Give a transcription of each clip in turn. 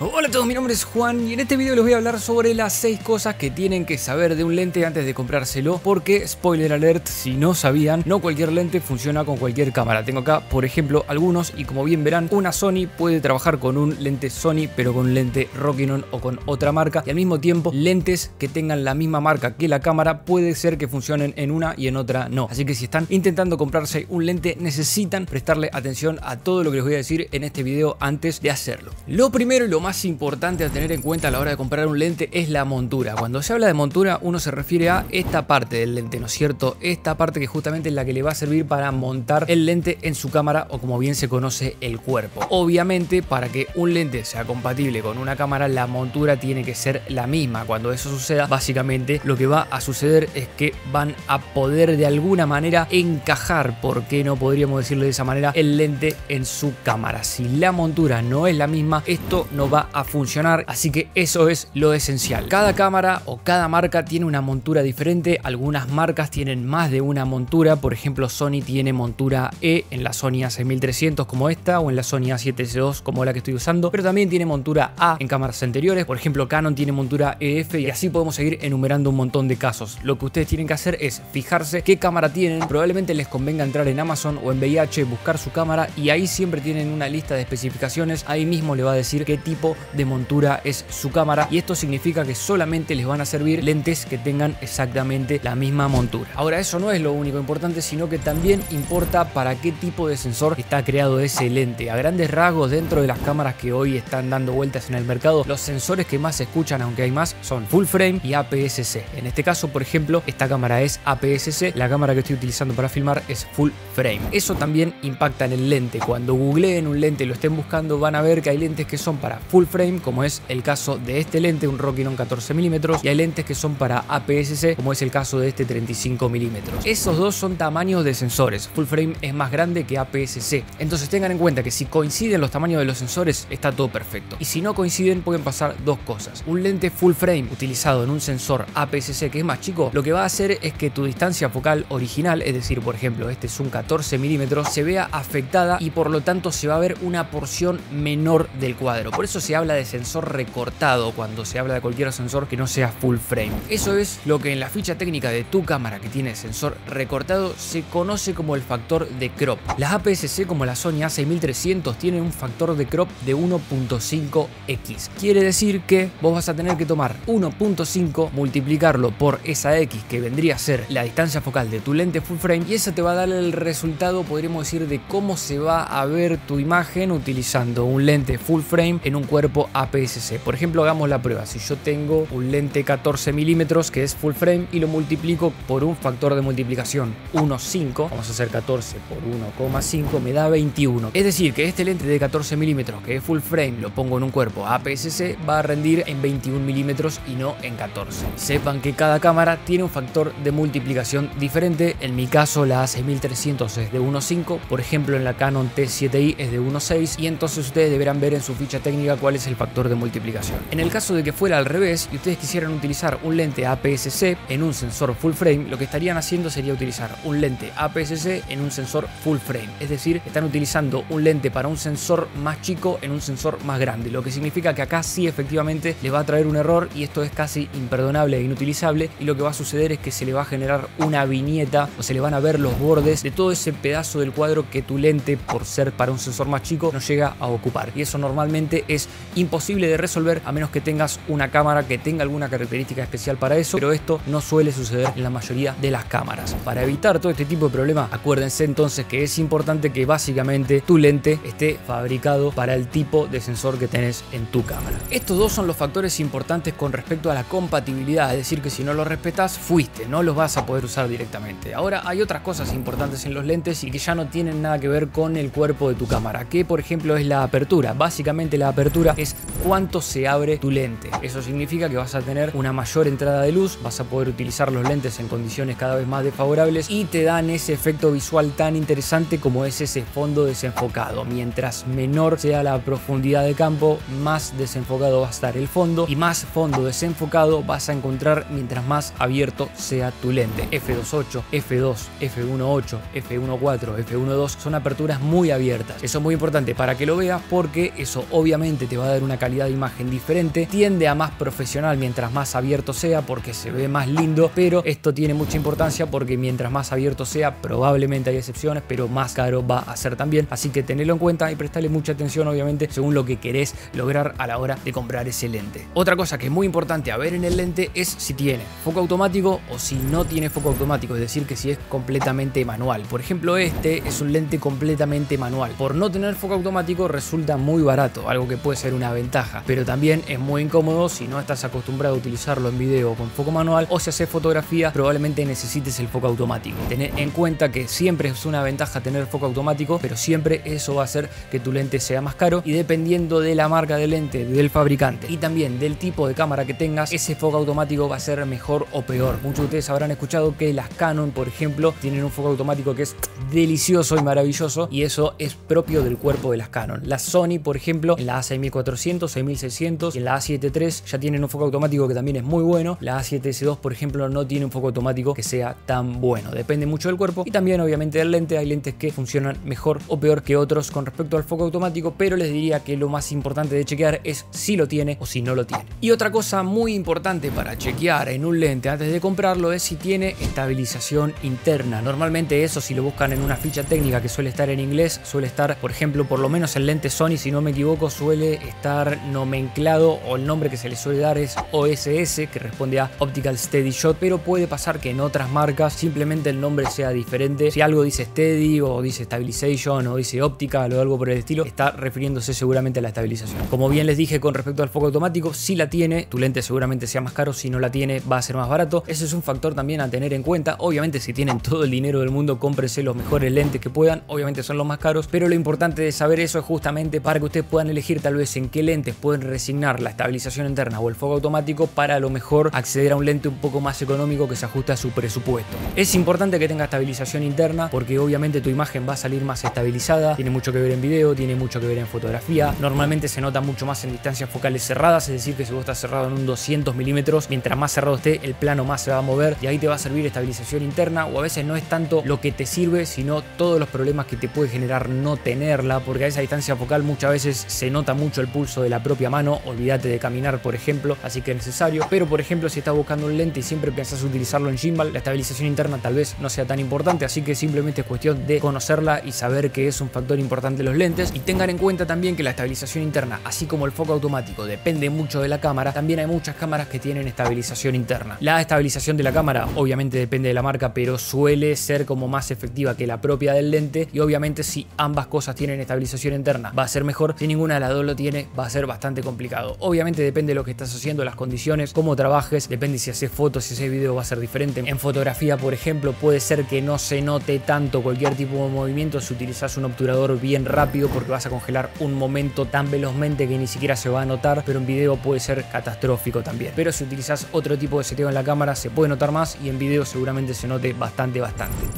Hola a todos, mi nombre es Juan y en este video les voy a hablar sobre las 6 cosas que tienen que saber de un lente antes de comprárselo, porque, spoiler alert, si no sabían, no cualquier lente funciona con cualquier cámara. Tengo acá, por ejemplo, algunos y como bien verán, una Sony puede trabajar con un lente Sony pero con un lente Rokinon o con otra marca, y al mismo tiempo lentes que tengan la misma marca que la cámara puede ser que funcionen en una y en otra no. Así que si están intentando comprarse un lente necesitan prestarle atención a todo lo que les voy a decir en este video antes de hacerlo. Lo primero y lo más importante a tener en cuenta a la hora de comprar un lente es la montura. Cuando se habla de montura uno se refiere a esta parte del lente, ¿no es cierto? Esta parte que justamente es la que le va a servir para montar el lente en su cámara, o como bien se conoce, el cuerpo. Obviamente, para que un lente sea compatible con una cámara, la montura tiene que ser la misma. Cuando eso suceda, básicamente lo que va a suceder es que van a poder de alguna manera encajar, ¿por qué no podríamos decirlo de esa manera?, el lente en su cámara. Si la montura no es la misma, esto no va a funcionar, así que eso es lo esencial. Cada cámara o cada marca tiene una montura diferente. Algunas marcas tienen más de una montura, por ejemplo Sony tiene montura E en la Sony A6300 como esta, o en la Sony A7S2 como la que estoy usando, pero también tiene montura A en cámaras anteriores. Por ejemplo Canon tiene montura EF, y así podemos seguir enumerando un montón de casos. Lo que ustedes tienen que hacer es fijarse qué cámara tienen. Probablemente les convenga entrar en Amazon o en VIH, buscar su cámara, y ahí siempre tienen una lista de especificaciones. Ahí mismo le va a decir qué tipo de montura es su cámara, y esto significa que solamente les van a servir lentes que tengan exactamente la misma montura. Ahora, eso no es lo único importante, sino que también importa para qué tipo de sensor está creado ese lente. A grandes rasgos, dentro de las cámaras que hoy están dando vueltas en el mercado, los sensores que más se escuchan, aunque hay más, son full frame y APS-C. En este caso, por ejemplo, esta cámara es APS-C, la cámara que estoy utilizando para filmar es full frame. Eso también impacta en el lente. Cuando googleen un lente y lo estén buscando, van a ver que hay lentes que son para full frame, como es el caso de este lente, un Rokinon 14 mm, y hay lentes que son para APS-C, como es el caso de este 35 mm. Esos dos son tamaños de sensores. Full frame es más grande que APS-C. Entonces tengan en cuenta que si coinciden los tamaños de los sensores, está todo perfecto. Y si no coinciden, pueden pasar dos cosas. Un lente full frame utilizado en un sensor APS-C que es más chico, lo que va a hacer es que tu distancia focal original, es decir, por ejemplo, este es un 14 mm, se vea afectada, y por lo tanto se va a ver una porción menor del cuadro. Por eso se habla de sensor recortado cuando se habla de cualquier sensor que no sea full frame. Eso es lo que en la ficha técnica de tu cámara que tiene sensor recortado se conoce como el factor de crop. Las APS-C, como la Sony A6300, tienen un factor de crop de 1.5x. Quiere decir que vos vas a tener que tomar 1.5, multiplicarlo por esa x que vendría a ser la distancia focal de tu lente full frame, y eso te va a dar el resultado, podríamos decir, de cómo se va a ver tu imagen utilizando un lente full frame en un cuerpo APS-C. Por ejemplo, hagamos la prueba. Si yo tengo un lente 14 mm que es full frame y lo multiplico por un factor de multiplicación 1.5, vamos a hacer 14 por 1,5, me da 21. Es decir, que este lente de 14 mm que es full frame lo pongo en un cuerpo APS-C, va a rendir en 21 mm y no en 14. Sepan que cada cámara tiene un factor de multiplicación diferente. En mi caso la A6300 es de 1.5, por ejemplo en la Canon T7i es de 1.6, y entonces ustedes deberán ver en su ficha técnica cuál es el factor de multiplicación. En el caso de que fuera al revés y ustedes quisieran utilizar un lente APS-C en un sensor full frame, lo que estarían haciendo sería utilizar un lente APS-C en un sensor full frame. Es decir, están utilizando un lente para un sensor más chico en un sensor más grande, lo que significa que acá sí efectivamente les va a traer un error, y esto es casi imperdonable e inutilizable, y lo que va a suceder es que se le va a generar una viñeta, o se le van a ver los bordes de todo ese pedazo del cuadro que tu lente, por ser para un sensor más chico, no llega a ocupar, y eso normalmente es imposible de resolver a menos que tengas una cámara que tenga alguna característica especial para eso, pero esto no suele suceder en la mayoría de las cámaras. Para evitar todo este tipo de problemas, acuérdense entonces que es importante que básicamente tu lente esté fabricado para el tipo de sensor que tenés en tu cámara. Estos dos son los factores importantes con respecto a la compatibilidad, es decir, que si no los respetas, fuiste, no los vas a poder usar directamente. Ahora, hay otras cosas importantes en los lentes y que ya no tienen nada que ver con el cuerpo de tu cámara, que por ejemplo es la apertura. Básicamente la apertura es cuánto se abre tu lente. Eso significa que vas a tener una mayor entrada de luz, vas a poder utilizar los lentes en condiciones cada vez más desfavorables, y te dan ese efecto visual tan interesante como es ese fondo desenfocado. Mientras menor sea la profundidad de campo, más desenfocado va a estar el fondo, y más fondo desenfocado vas a encontrar mientras más abierto sea tu lente. F2.8, F2, F1.8, F1.4, F1.2 son aperturas muy abiertas. Eso es muy importante para que lo veas, porque eso obviamente te va a dar una calidad de imagen diferente, tiende a más profesional mientras más abierto sea porque se ve más lindo, pero esto tiene mucha importancia porque mientras más abierto sea, probablemente hay excepciones, pero más caro va a ser también, así que tenedlo en cuenta y prestarle mucha atención obviamente según lo que querés lograr a la hora de comprar ese lente. Otra cosa que es muy importante a ver en el lente es si tiene foco automático o si no tiene foco automático, es decir que si es completamente manual. Por ejemplo, este es un lente completamente manual. Por no tener foco automático resulta muy barato, algo que puede ser una ventaja, pero también es muy incómodo si no estás acostumbrado a utilizarlo en video con foco manual, o si haces fotografía probablemente necesites el foco automático. Tened en cuenta que siempre es una ventaja tener foco automático, pero siempre eso va a hacer que tu lente sea más caro, y dependiendo de la marca de lente, del fabricante y también del tipo de cámara que tengas, ese foco automático va a ser mejor o peor. Muchos de ustedes habrán escuchado que las Canon, por ejemplo, tienen un foco automático que es delicioso y maravilloso, y eso es propio del cuerpo de las Canon. Las Sony, por ejemplo, en la A6400, 6600 y en la A7 III ya tienen un foco automático que también es muy bueno. La A7S II, por ejemplo, no tiene un foco automático que sea tan bueno. Depende mucho del cuerpo y también obviamente del lente. Hay lentes que funcionan mejor o peor que otros con respecto al foco automático, pero les diría que lo más importante de chequear es si lo tiene o si no lo tiene. Y otra cosa muy importante para chequear en un lente antes de comprarlo es si tiene estabilización interna. Normalmente eso, si lo buscan en una ficha técnica que suele estar en inglés, suele estar, por ejemplo, por lo menos el lente Sony, si no me equivoco, suele estar nomenclado, o el nombre que se le suele dar es OSS, que responde a Optical Steady Shot, pero puede pasar que en otras marcas simplemente el nombre sea diferente. Si algo dice Steady o dice Stabilization o dice Optical o algo por el estilo, está refiriéndose seguramente a la estabilización. Como bien les dije con respecto al foco automático, si la tiene, tu lente seguramente sea más caro; si no la tiene, va a ser más barato. Ese es un factor también a tener en cuenta. Obviamente, si tienen todo el dinero del mundo, cómprense los mejores lentes que puedan. Obviamente son los más caros, pero lo importante de saber eso es justamente para que ustedes puedan elegir tal vez en qué lentes pueden resignar la estabilización interna o el foco automático, para a lo mejor acceder a un lente un poco más económico que se ajuste a su presupuesto. Es importante que tenga estabilización interna porque obviamente tu imagen va a salir más estabilizada. Tiene mucho que ver en video, tiene mucho que ver en fotografía. Normalmente se nota mucho más en distancias focales cerradas, es decir que si vos estás cerrado en un 200 milímetros, mientras más cerrado esté, el plano más se va a mover, y ahí te va a servir estabilización interna. O a veces no es tanto lo que te sirve, sino todos los problemas que te puede generar no tenerla, porque a esa distancia focal muchas veces se nota mucho el pulso de la propia mano. Olvídate de caminar, por ejemplo, así que es necesario. Pero por ejemplo, si estás buscando un lente y siempre pensás utilizarlo en gimbal, la estabilización interna tal vez no sea tan importante, así que simplemente es cuestión de conocerla y saber que es un factor importante en los lentes. Y tengan en cuenta también que la estabilización interna, así como el foco automático, depende mucho de la cámara. También hay muchas cámaras que tienen estabilización interna. La estabilización de la cámara obviamente depende de la marca, pero suele ser como más efectiva que la propia del lente, y obviamente si ambas cosas tienen estabilización interna va a ser mejor. Si ninguna de las dos lo tiene, va a ser bastante complicado. Obviamente depende de lo que estás haciendo, las condiciones, cómo trabajes, depende si haces fotos, si haces video, va a ser diferente. En fotografía, por ejemplo, puede ser que no se note tanto cualquier tipo de movimiento si utilizas un obturador bien rápido, porque vas a congelar un momento tan velozmente que ni siquiera se va a notar, pero en video puede ser catastrófico también. Pero si utilizas otro tipo de seteo en la cámara, se puede notar más, y en video seguramente se note bastante.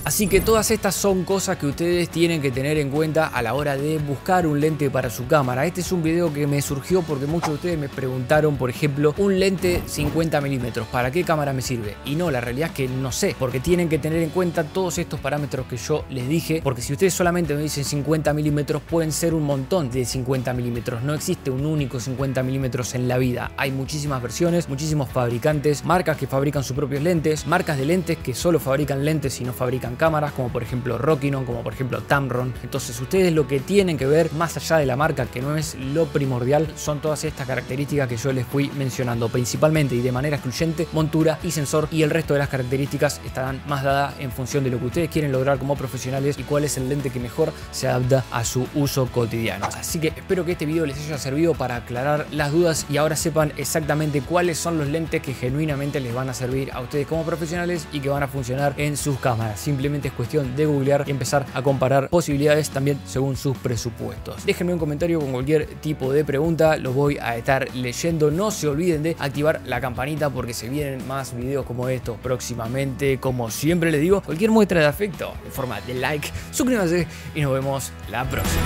Así que todas estas son cosas que ustedes tienen que tener en cuenta a la hora de buscar un lente para su cámara. Este es un video que me surgió porque muchos de ustedes me preguntaron, por ejemplo, un lente 50 milímetros, ¿para qué cámara me sirve? Y no, la realidad es que no sé, porque tienen que tener en cuenta todos estos parámetros que yo les dije, porque si ustedes solamente me dicen 50 milímetros, pueden ser un montón de 50 milímetros. No existe un único 50 milímetros en la vida. Hay muchísimas versiones, muchísimos fabricantes, marcas que fabrican sus propios lentes, marcas de lentes que solo fabrican lentes y no fabrican cámaras, como por ejemplo Rokinon, como por ejemplo Tamron. Entonces ustedes lo que tienen que ver, más allá de la marca, que no es lo primordial, son todas estas características que yo les fui mencionando, principalmente y de manera excluyente montura y sensor, y el resto de las características estarán más dadas en función de lo que ustedes quieren lograr como profesionales y cuál es el lente que mejor se adapta a su uso cotidiano. Así que espero que este video les haya servido para aclarar las dudas y ahora sepan exactamente cuáles son los lentes que genuinamente les van a servir a ustedes como profesionales y que van a funcionar en sus cámaras. Simplemente es cuestión de googlear y empezar a comparar posibilidades también según sus presupuestos. Déjenme un comentario con cualquier tipo de pregunta, los voy a estar leyendo. No se olviden de activar la campanita porque se vienen más videos como estos próximamente. Como siempre les digo, cualquier muestra de afecto en forma de like, suscríbanse y nos vemos la próxima.